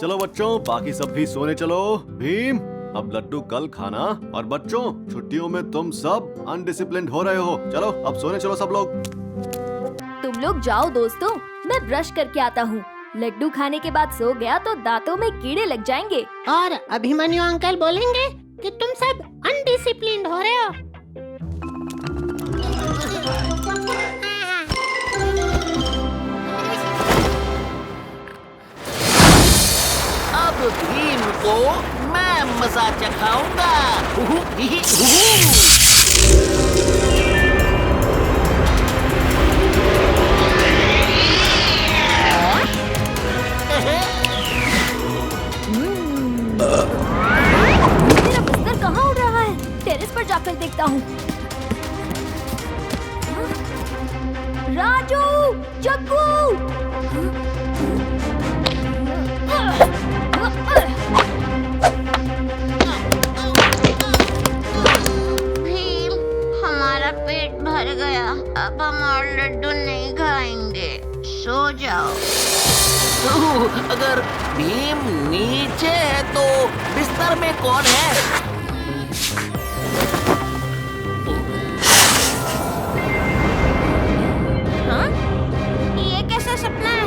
चलो बच्चों, बाकी सब भी सोने चलो। भीम, अब लड्डू कल खाना। और बच्चों, छुट्टियों में तुम सब अनडिसिप्लिन्ड हो रहे हो। चलो अब सोने चलो सब लोग। तुम लोग जाओ दोस्तों, मैं ब्रश करके आता हूँ। लड्डू खाने के बाद सो गया तो दांतों में कीड़े लग जाएंगे। और अभिमन्यु अंकल बोलेंगे कि तुम सब अनडिसिप्लिन्ड हो रहे हो। अब भीम को मैं मजा चखाऊंगा। मेरा बिस्तर कहाँ उड़ रहा है? टेरेस पर जाकर देखता हूँ। राजू, जग्गू, भीम, हमारा पेट भर गया, अब हम और लड्डू नहीं खाएंगे। सो जाओ। अगर भीम नीचे है तो बिस्तर में कौन है? हाँ? ये कैसा सपना है?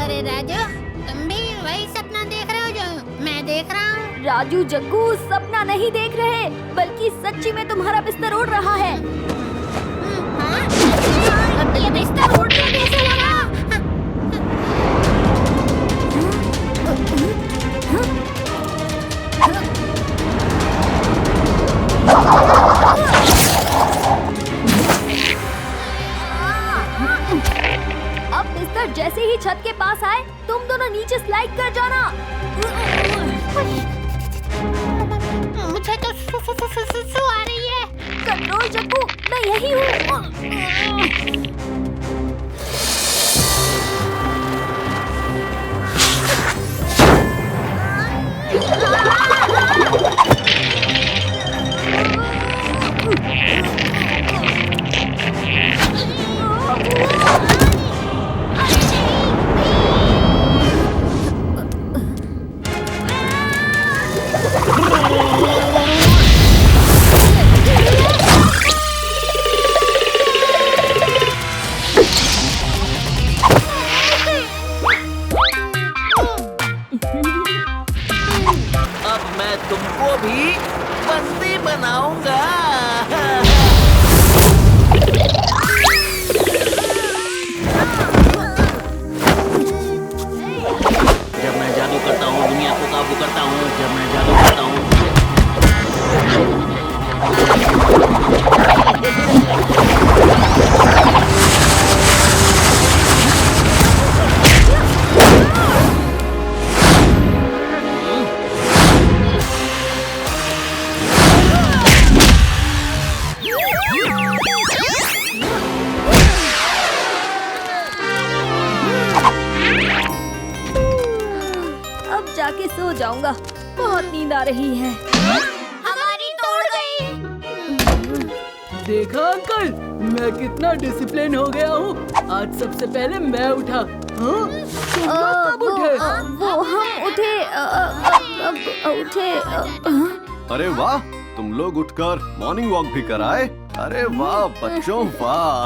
अरे राजू, तुम भी वही सपना देख रहे हो जो मैं देख रहा हूँ। राजू, जग्गू सपना नहीं देख रहे, बल्कि सच्ची में तुम्हारा बिस्तर उड़ रहा है। हाँ? ये बिस्तर उड़ने कैसे लगा? अब बिस्तर जैसे ही छत के पास आए, तुम दोनों नीचे स्लाइड कर जाना। मुझे तो सु आ रही है। कंट्रोल जग्गू, मैं यही हूँ। अब मैं तुमको भी बंदी बनाऊंगा। जब मैं जादू करता हूँ दुनिया को काबू करता हूँ। जब मैं जादू करता हूँ अब जाके सो जाऊंगा, बहुत नींद आ रही है। हमारी तोड़ गई। देखा अंकल, मैं कितना डिसिप्लिन हो गया हूँ। आज सबसे पहले मैं उठा। हाँ? तुम लोग कब उठे? वो हम उठे, अब उठे। अरे वाह, तुम लोग उठकर मॉर्निंग वॉक भी कराए। अरे वाह बच्चों, वाह।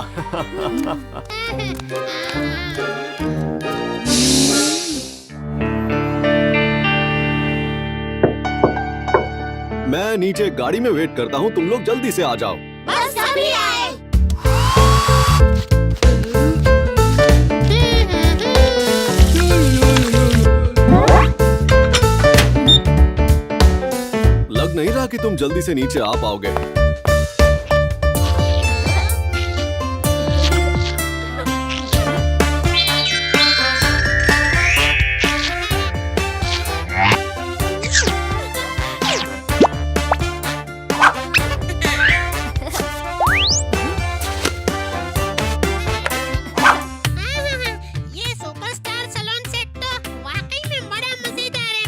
मैं नीचे गाड़ी में वेट करता हूँ, तुम लोग जल्दी से आ जाओ। बस अभी आए। लग नहीं रहा कि तुम जल्दी से नीचे आ पाओगे। ये सुपरस्टार सैलून सेट तो वाकई में बड़ा मजेदार है।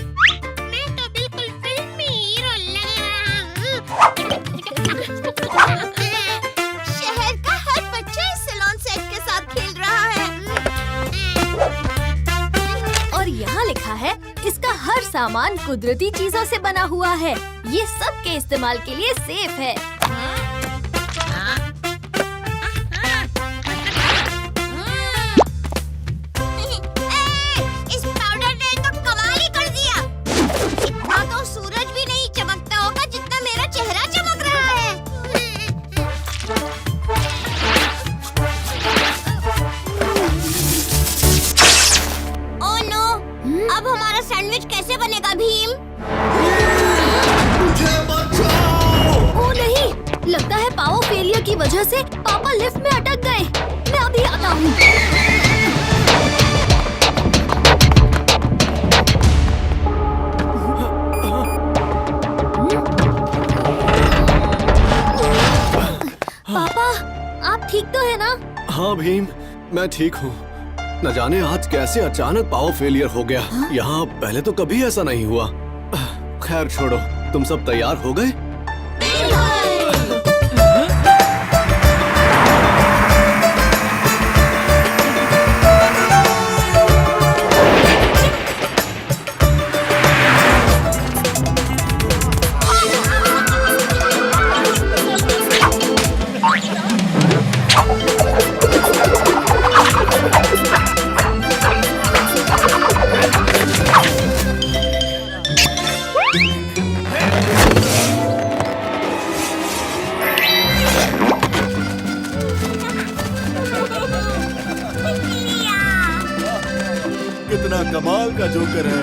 मैं तो बिल्कुल फिल्मी हीरो लग रहा हूँ। इसका हर सामान कुदरती चीजों से बना हुआ है। ये सबके इस्तेमाल के लिए सेफ है। इस पाउडर ने तो कमाल ही कर दिया। इतना तो सूरज भी नहीं चमकता होगा जितना मेरा चेहरा चमक रहा है। ओह नो, अब हमारा सैंडविच कैसे बनेगा भीम? ओ नहीं, लगता है पावर फेलियर की वजह से पापा लिफ्ट में अटक गए। मैं अभी आता हूँ। पापा, आप ठीक तो है ना? हाँ भीम, मैं ठीक हूँ। न जाने आज कैसे अचानक पावर फेलियर हो गया। यहाँ पहले तो कभी ऐसा नहीं हुआ। खैर छोड़ो, तुम सब तैयार हो गए? कितना कमाल का जोकर है।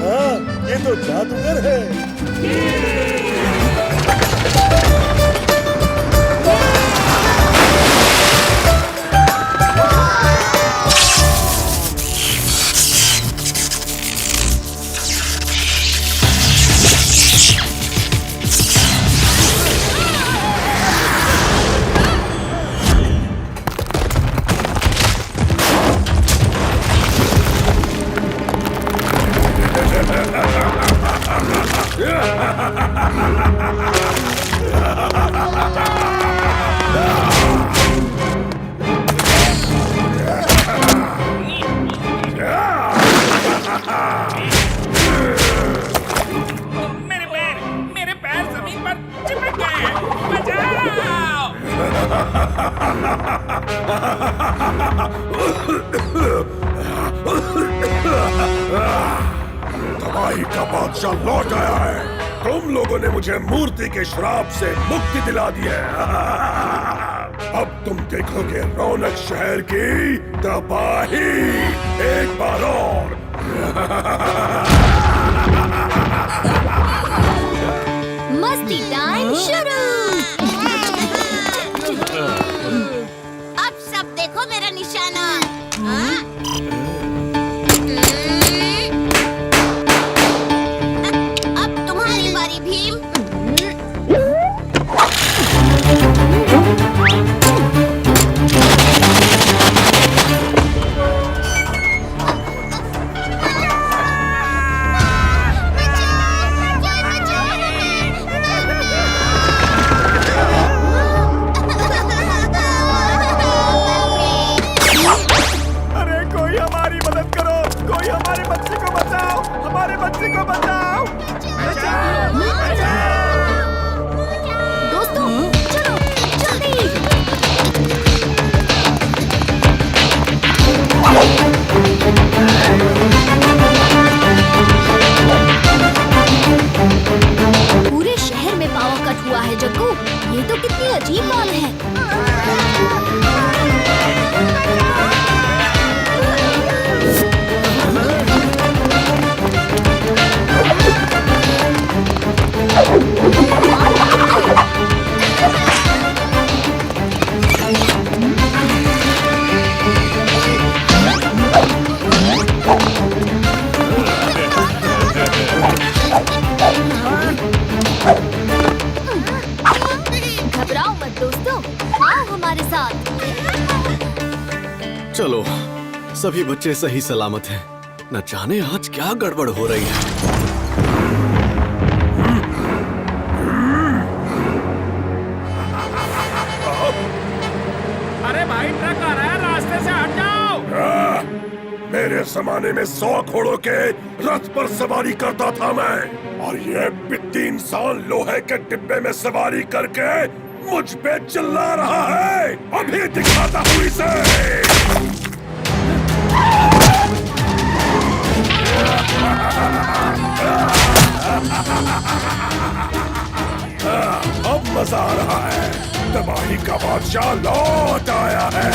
हाँ, ये तो जादूगर है। मेरे पैर जमीन पर चिपक गए हैं। बचाओ! तबाही का बादशाह लौट आया है। तुम लोगों ने मुझे मूर्ति के श्राप से मुक्ति दिला दी है। अब तुम देखोगे रौनक शहर की तबाही एक बार और। मस्ती टाइम शुरू। अब सब देखो मेरा निशाना। हाँ? अब तुम्हारी बारी भीम। अरे कोई हमारी मदद करो, कोई हमारे बच्चे को बचाओ, हमारे बच्चे को बचाओ। दोस्तों, चलो जल्दी। पूरे शहर में पावर कट हुआ है जग्गू। ये तो कितनी अजीब बात है। घबराओ मत दोस्तों, आओ हमारे साथ। चलो, सभी बच्चे सही सलामत हैं। न जाने आज क्या गड़बड़ हो रही है। अरे भाई, ट्रक आ रहा है, रास्ते से हट जाओ। मेरे जमाने में 100 घोड़ों के रथ पर सवारी करता था मैं, और ये पित्ती इंसान लोहे के डिब्बे में सवारी करके मुझ पे चिल्ला रहा है। अभी दिखाता हूँ इसे। अब मजा आ रहा है, तबाही का बादशाह लौट आया है।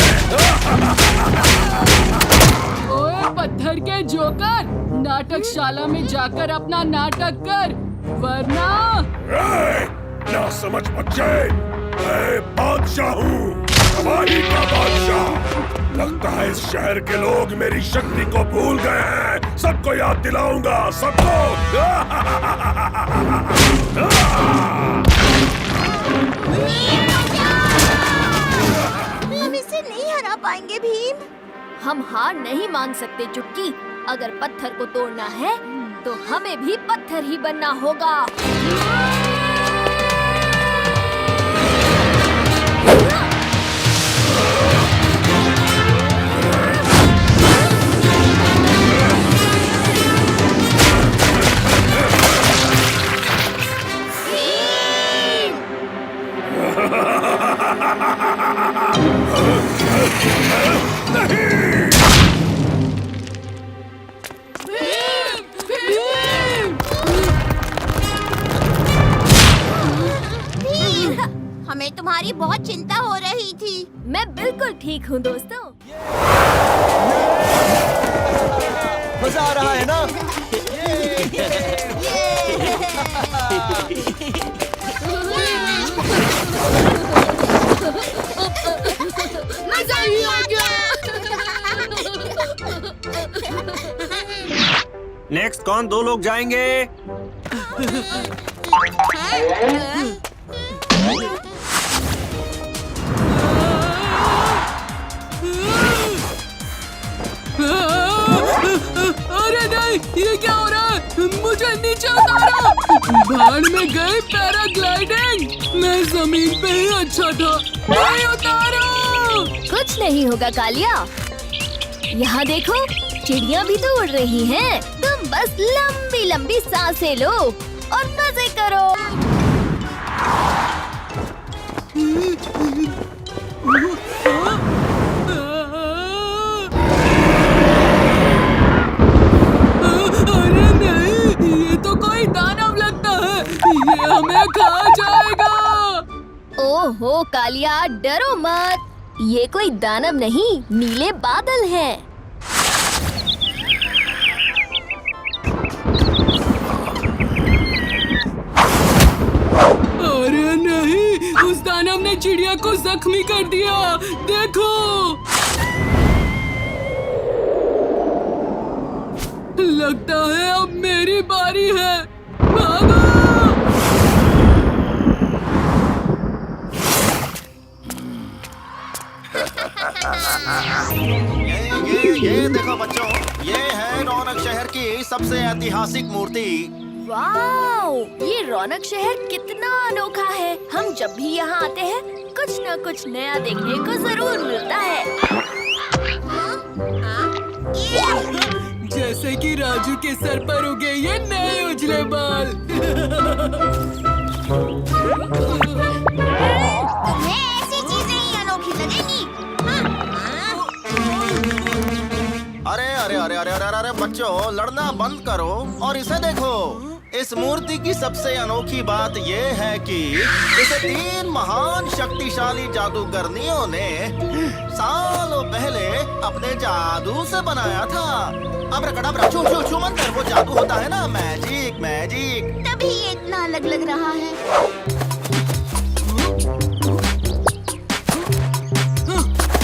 ओए पत्थर के जोकर, नाटकशाला में जाकर अपना नाटक कर, वरना ना समझ बच्चे, मैं बादशाह हूँ, तबाही का बादशाह। लगता है इस शहर के लोग मेरी शक्ति को भूल गए हैं। सबको याद दिलाऊंगा, सबको। हम इसे नहीं हरा पाएंगे भीम। हम हार नहीं मान सकते चुटकी। अगर पत्थर को तोड़ना है तो हमें भी पत्थर ही बनना होगा। हमें तुम्हारी बहुत चिंता हो रही थी। मैं बिल्कुल ठीक हूँ दोस्तों। मजा आ रहा है ना? मजा ही आ गया। नेक्स्ट कौन? 2 लोग जाएंगे। अरे नहीं, ये क्या हो रहा है? मुझे नीचे उतारो। भाड़ में गई पैराग्लाइडिंग। मैं जमीन पे ही अच्छा था। नहीं उतारो। कुछ नहीं होगा कालिया। यहाँ देखो, चिड़िया भी तो उड़ रही हैं। तुम बस लंबी लंबी सांसें लो और मजे करो। अरे नहीं, ये तो कोई दानव लगता है। ये हमें खा जाएगा। ओहो कालिया, डरो मत। ये कोई दानव नहीं, नीले बादल हैं। अरे नहीं, उस दानव ने चिड़िया को जख्मी कर दिया। देखो, लगता है अब मेरी बारी है। भागो! ये देखो बच्चों, ये है रौनक शहर की सबसे ऐतिहासिक मूर्ति। वाओ, ये रौनक शहर कितना अनोखा है। हम जब भी यहाँ आते हैं कुछ न कुछ नया देखने को जरूर मिलता है। जैसे कि राजू के सर पर उगे ये नए उजले बाल। तुम्हें ऐसी चीजें ही अनोखी लगेंगी। अरे अरे अरे अरे अरे अरे बच्चों, लड़ना बंद करो और इसे देखो। इस मूर्ति की सबसे अनोखी बात ये है कि इसे 3 महान शक्तिशाली जादूगरनियों ने सालों पहले अपने जादू से बनाया था। अब्राकडाब्रा, छू छू छू मंतर, वो जादू होता है ना, मैजिक मैजिक। तभी ये इतना अलग लग रहा है।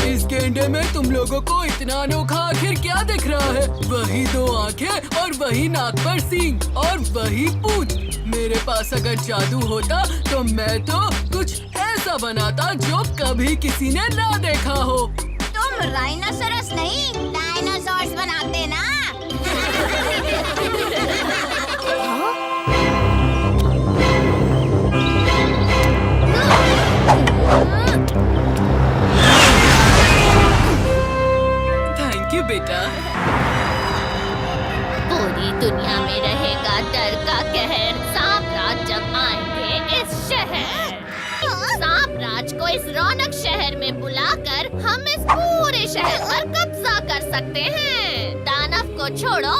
इस गेंडे में तुम लोगों को इतना अनोखा आखिर क्या दिख रहा है? वही 2 आंखें और वही नाक पर सींग और वही पूंछ। मेरे पास अगर जादू होता तो मैं तो कुछ ऐसा बनाता जो कभी किसी ने ना देखा हो। तुम राइनोसरस नहीं, डायनासोर्स बनाते ना। थैंक यू बेटा। पूरी दुनिया में रहेगा डर का कहर सांप-राज जब आएंगे इस शहर। सांप राज को इस रौनक शहर में बुलाकर हम इस पूरे शहर पर कब्जा कर सकते हैं। दानव को छोड़ो,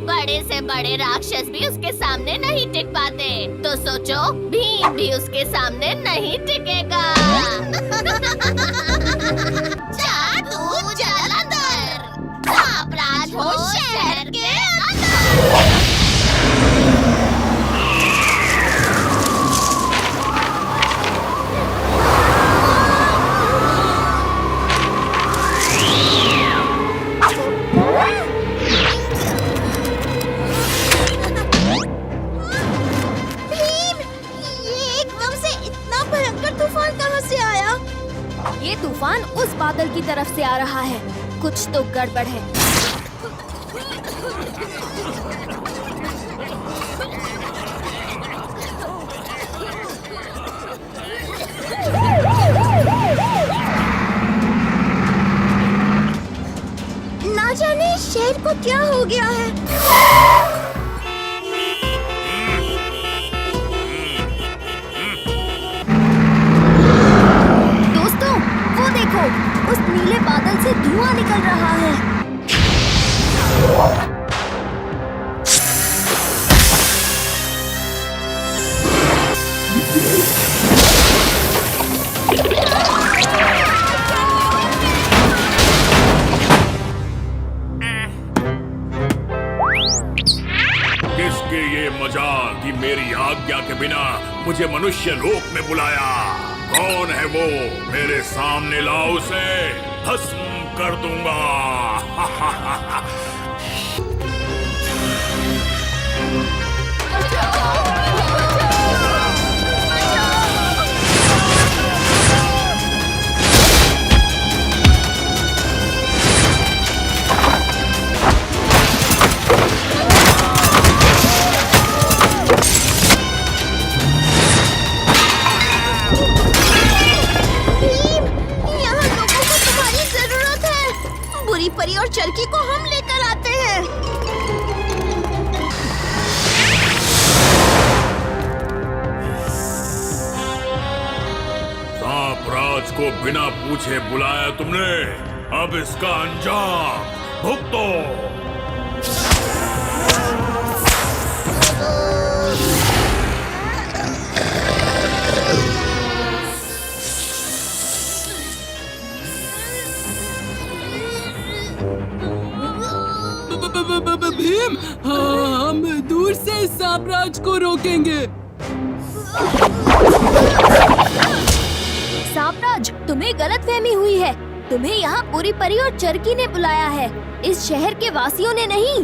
बड़े से बड़े राक्षस भी उसके सामने नहीं टिक पाते, तो सोचो भीम भी उसके सामने नहीं टिकेगा। जादू जालंधर, सांप राज हो शहर के अंदर। ये तूफान उस बादल की तरफ से आ रहा है, कुछ तो गड़बड़ है। ना जाने शहर को क्या हो गया है। उस नीले बादल से धुआं निकल रहा है। किसकी ये मजाल कि मेरी आज्ञा के बिना मुझे मनुष्य लोक में बुलाया? कौन है वो? मेरे सामने लाओ उसे, भस्म कर दूंगा। परी और चरकी को हम लेकर आते हैं। सांप राज को बिना पूछे बुलाया तुमने, अब इसका अंजाम भुगतो। भीम, हम दूर से सांप राज को रोकेंगे। सांपराज, तुम्हें गलतफहमी हुई है। तुम्हें यहाँ पूरी परी और चरकी ने बुलाया है, इस शहर के वासियों ने नहीं।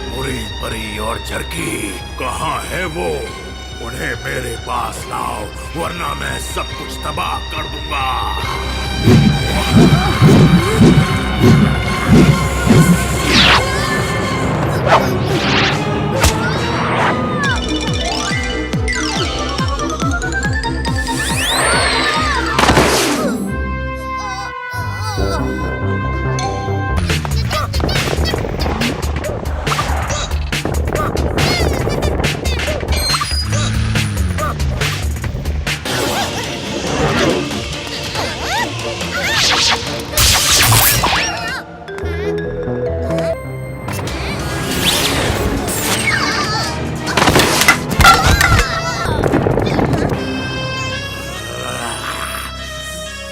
पूरी परी और चरकी कहाँ है वो? उन्हें मेरे पास लाओ, वरना मैं सब कुछ तबाह कर दूंगा।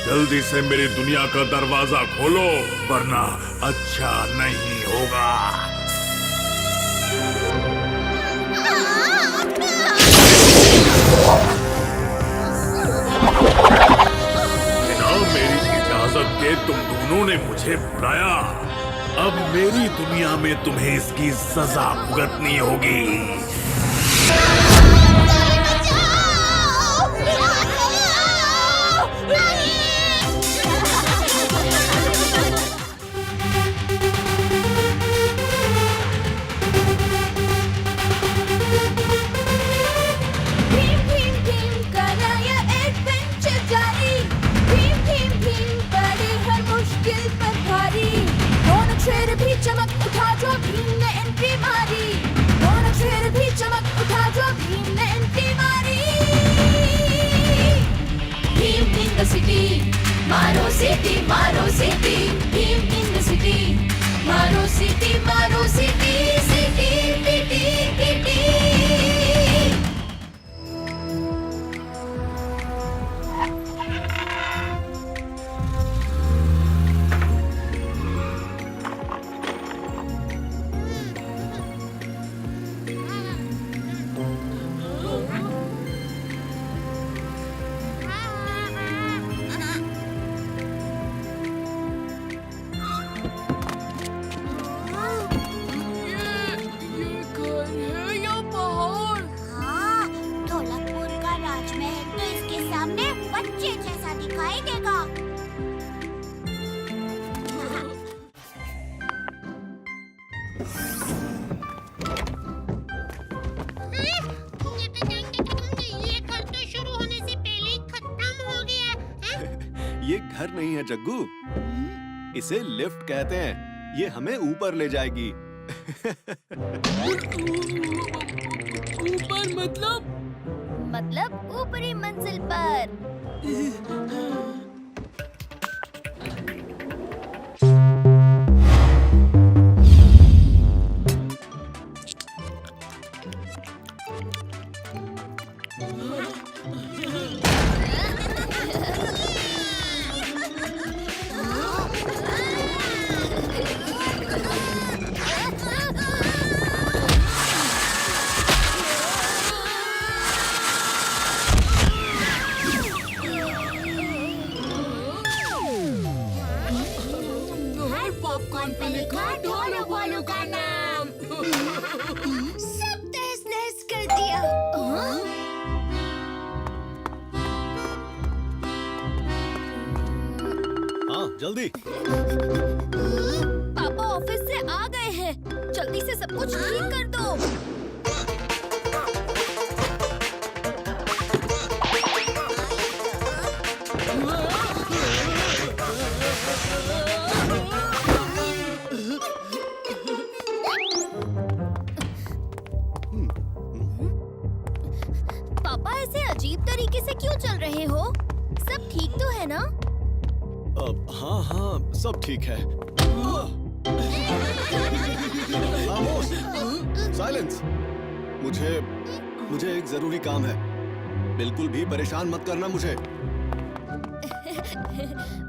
जल्दी से मेरी दुनिया का दरवाजा खोलो, वरना अच्छा नहीं होगा। बिना मेरी इजाजत के तुम दोनों ने मुझे बुलाया। अब मेरी दुनिया में तुम्हें इसकी सजा भुगतनी होगी। चमक उठा जो मारो city Bhim in the city मारो सिटी सिटी पिटी ये घर है या पहाड़? हाँ, ढोलकपुर का राजमहल तो इसके सामने बच्चे जैसा दिखाई देगा। ये घर तो शुरू होने से पहले ही खत्म हो गया है। ये घर नहीं है जग्गू, इसे लिफ्ट कहते हैं। ये हमें ऊपर ले जाएगी। ऊपर मतलब ऊपरी मंजिल पर। पॉपकॉर्न पे लिखा ढोलक वालों का नाम। सब तहस नहस कर दिया। हाँ जल्दी। पापा ऑफिस से आ गए हैं, जल्दी से सब कुछ ठीक कर दो। पापा ऐसे अजीब तरीके से क्यों चल रहे हो? सब ठीक तो है ना? हाँ हाँ सब ठीक है। खामोश, साइलेंस। मुझे एक जरूरी काम है। बिल्कुल भी परेशान मत करना मुझे।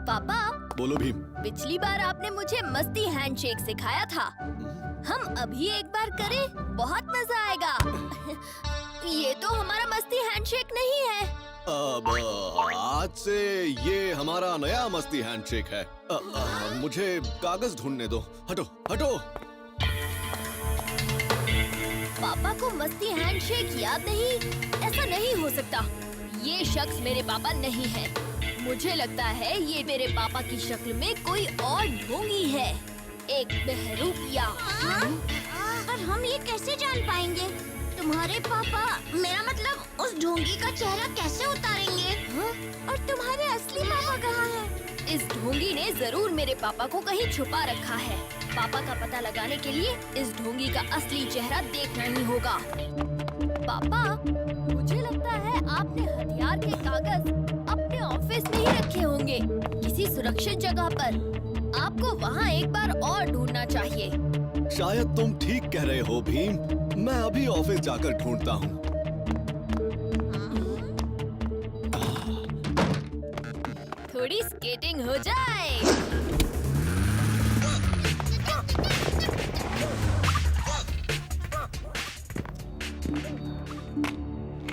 पापा, बोलो भीम। पिछली बार आपने मुझे मस्ती हैंडशेक सिखाया था। हम अभी एक बार करें, बहुत मजा आएगा। ये तो हमारा मस्ती हैंडशेक नहीं है। अब आज से ये हमारा नया मस्ती हैंडशेक है। मुझे कागज ढूंढने दो। हटो हटो। पापा को मस्ती हैंडशेक याद नहीं? ऐसा नहीं हो सकता। ये शख्स मेरे पापा नहीं है। मुझे लगता है ये मेरे पापा की शक्ल में कोई और ढोंगी है, एक बहरूपिया। पर हम ये कैसे जान पाएंगे? तुम्हारे पापा, मेरा मतलब उस ढोंगी का चेहरा कैसे उतारेंगे? और तुम्हारे असली पापा कहाँ हैं? इस ढोंगी ने जरूर मेरे पापा को कहीं छुपा रखा है। पापा का पता लगाने के लिए इस ढोंगी का असली चेहरा देखना ही होगा। पापा, मुझे लगता है आपने हथियार के कागज अपने ऑफिस में ही रखे होंगे, किसी सुरक्षित जगह पर। आपको वहाँ एक बार और ढूंढना चाहिए। शायद तुम ठीक कह रहे हो भीम। मैं अभी ऑफिस जाकर ढूंढता हूँ। थोड़ी स्केटिंग हो जाए।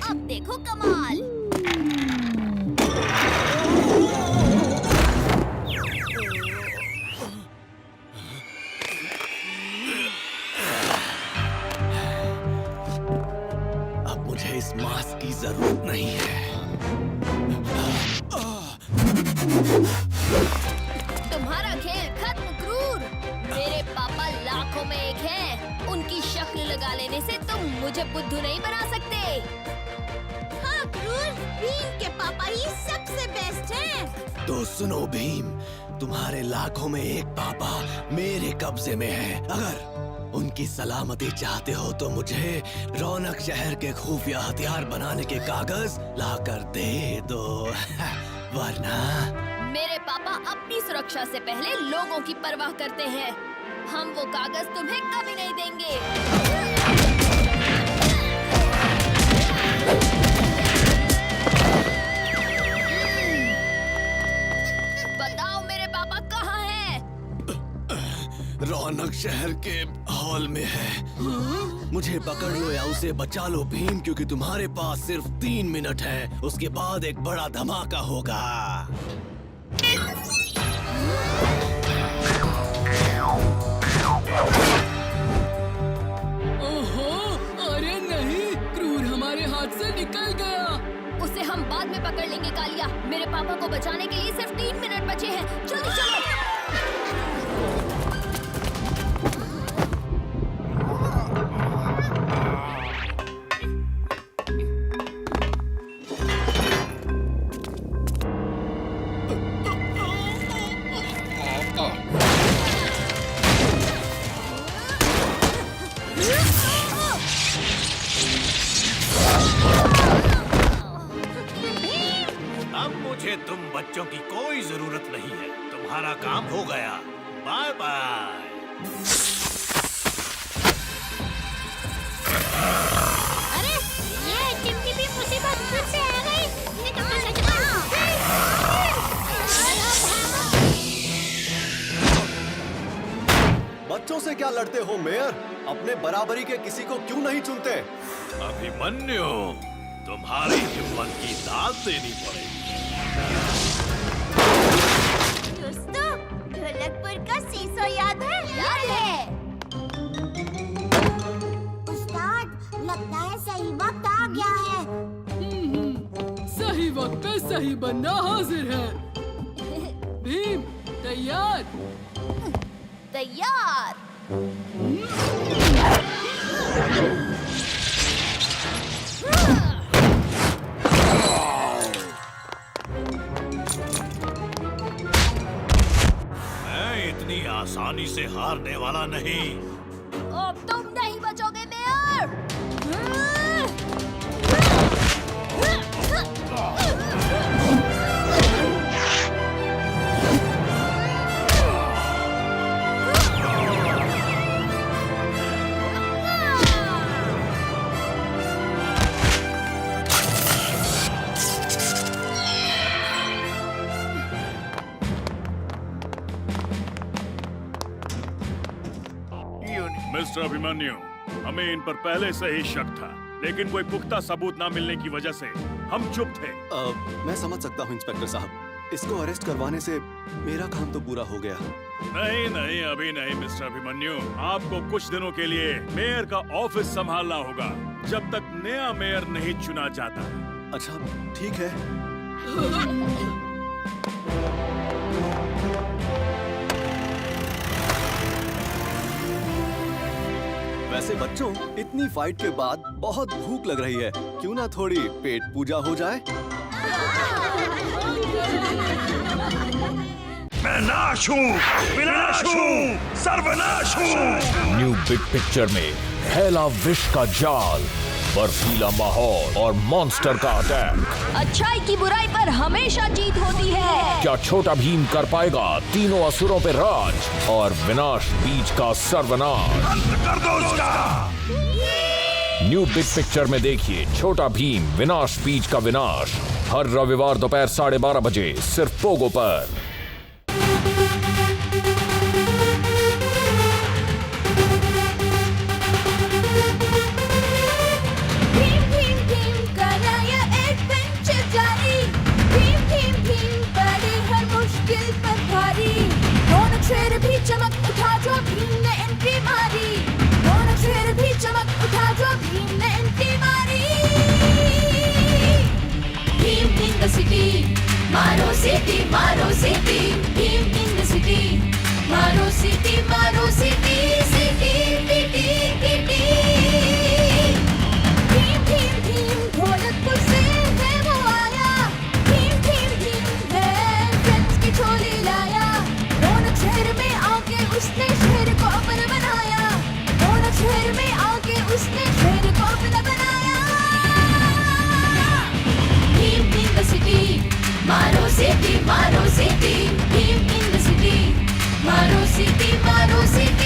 अब देखो कमाल। अब मुझे इस मास्क की जरूरत नहीं है। तुम्हारा खेल खत्म, क्रूर। मेरे पापा लाखों में एक हैं। उनकी शक्ल लगा लेने से तुम मुझे बुद्धू नहीं बना सकते। हाँ क्रूर, भीम के पापा ही सबसे बेस्ट हैं। तो सुनो भीम, तुम्हारे लाखों में एक पापा मेरे कब्जे में है। अगर उनकी सलामती चाहते हो तो मुझे रौनक शहर के खुफिया हथियार बनाने के कागज लाकर दे दो। वरना मेरे पापा अपनी सुरक्षा से पहले लोगों की परवाह करते हैं। हम वो कागज तुम्हें कभी नहीं देंगे। बताओ मेरे पापा कहाँ हैं? रौनक शहर के हॉल में है। मुझे पकड़ लो या उसे बचा लो भीम, क्योंकि तुम्हारे पास सिर्फ 3 मिनट है। उसके बाद एक बड़ा धमाका होगा। ओहो, अरे नहीं, क्रूर हमारे हाथ से निकल गया। उसे हम बाद में पकड़ लेंगे कालिया। मेरे पापा को बचाने के लिए सिर्फ 3 मिनट बचे हैं। जल्दी चलो। अब मुझे तुम बच्चों की कोई जरूरत नहीं है। तुम्हारा काम हो गया। Bye bye. अरे ये टिमटिमी मुसीबत फिर से आ गई। बच्चों से क्या लड़ते हो मेयर? अपने बराबरी के किसी को क्यों नहीं चुनते? अभिमन्यु, तुम्हारी हिम्मत की दाद देनी पड़ेगी। दोस्तों, ढोलकपुर का सीसो याद है? याद है। उस्ताद, लगता है सही वक्त आ गया है। सही वक्त पे सही बंदा हाजिर है। भीम, तैयार? तैयार। मैं इतनी आसानी से हारने वाला नहीं। अब तुम नहीं बचोगे मेयर। मिस्टर अभिमन्यु, हमें इन पर पहले से ही शक था, लेकिन कोई पुख्ता सबूत ना मिलने की वजह से हम चुप थे। मैं समझ सकता हूँ इंस्पेक्टर साहब। इसको अरेस्ट करवाने से मेरा काम तो पूरा हो गया। नहीं नहीं, अभी नहीं मिस्टर अभिमन्यु। आपको कुछ दिनों के लिए मेयर का ऑफिस संभालना होगा, जब तक नया मेयर नहीं चुना जाता। अच्छा, ठीक है। वैसे बच्चों, इतनी फाइट के बाद बहुत भूख लग रही है। क्यों ना थोड़ी पेट पूजा हो जाए? मैं नाश हूँ, विनाश हूँ, सर्वनाश हूँ। न्यू बिग पिक्चर में फैला विष का जाल, बर्फीला माहौल और मॉन्स्टर का अटैक। अच्छाई की बुराई पर हमेशा जीत होती है। क्या छोटा भीम कर पाएगा तीनों असुरों पे राज और विनाश बीज का सर्वनाश? अंत कर दो उसका। न्यू बिग पिक्चर में देखिए छोटा भीम विनाश बीज का विनाश, हर रविवार दोपहर 12:30 बजे सिर्फ पोगो पर। शेर भी चमक उठा जो भीम ने एंट्री मारी। रौनक शेर भी चमक उठा जो भीम ने एंट्री मारी। भीम इन द सिटी, मारो सिटी, मारो city. Bhim in the city, मारो सिटी, मारो सिटी, सिटी टिटी टिटी। भीम भीम भीम ढोलकपुर से है वो आया। भीम भीम भीम है फ्रेंड्स की झोली लाया। रौनक शहर में आके उसने शहर को अपना बनाया। रौनक शहर में आके उसने शहर को अपना बनाया। भीम इन द सिटी, मारो सिटी, मारो City, Beam in the city. Maru City, Maru City.